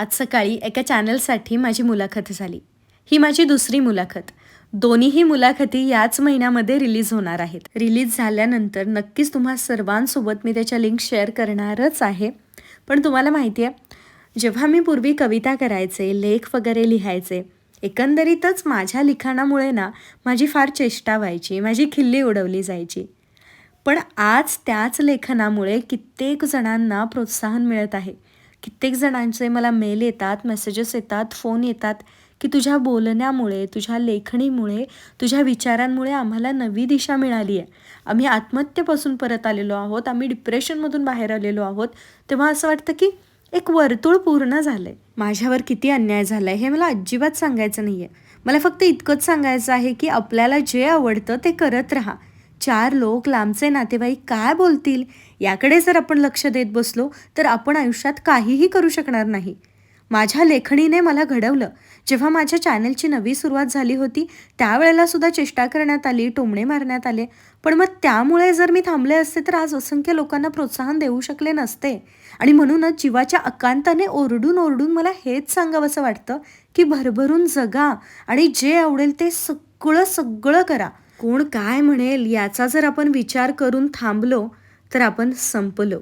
आज सकाळी एका चॅनलसाठी माझी मुलाखत झाली. ही माझी दुसरी मुलाखत. दोन्हीही मुलाखती याच महिन्यामध्ये रिलीज होणार आहेत. रिलीज झाल्यानंतर नक्कीच तुम्हा सर्वांसोबत मी त्याच्या लिंक शेअर करणारच आहे. पण तुम्हाला माहिती आहे, जेव्हा मी पूर्वी कविता करायचे, लेख वगैरे लिहायचे, एकंदरीतच माझ्या लिखाणामुळे ना माझी फार चेष्टा व्हायची, माझी खिल्ली उडवली जायची. पण आज त्याच लेखनामुळे कित्येक जणांना प्रोत्साहन मिळत आहे. कित्येक जणांचे मला मेल येतात, मेसेजेस येतात, फोन येतात, की तुझ्या बोलण्यामुळे, तुझ्या लेखणीमुळे, तुझ्या विचारांमुळे आम्हाला नवी दिशा मिळाली आहे. आम्ही आत्महत्येपासून परत आलेलो आहोत, आम्ही डिप्रेशनमधून बाहेर आलेलो आहोत. तेव्हा असं वाटतं की एक वर्तुळ पूर्ण झालं आहे. माझ्यावर किती अन्याय झाला आहे हे मला अजिबात सांगायचं नाही आहे. मला फक्त इतकंच सांगायचं आहे की आपल्याला जे आवडतं ते करत राहा. चार लोक, लांबचे नातेवाईक काय बोलतील याकडे जर आपण लक्ष देत बसलो तर आपण आयुष्यात काहीही करू शकणार नाही. माझ्या लेखणीने मला घडवलं. जेव्हा माझ्या चॅनलची नवी सुरुवात झाली होती त्यावेळेला सुद्धा चेष्टा करण्यात आली, टोमणे मारण्यात आले. पण मग त्यामुळे जर मी थांबले असते तर आज असंख्य लोकांना प्रोत्साहन देऊ शकले नसते. आणि म्हणूनच जीवाच्या अकांताने ओरडून ओरडून मला हेच सांगावंसं वाटतं की भरभरून जगा आणि जे आवडेल ते सगळं सगळं करा. कोण काय म्हणेल याचा जर आपण विचार करून थांबलो तर आपण संपलो.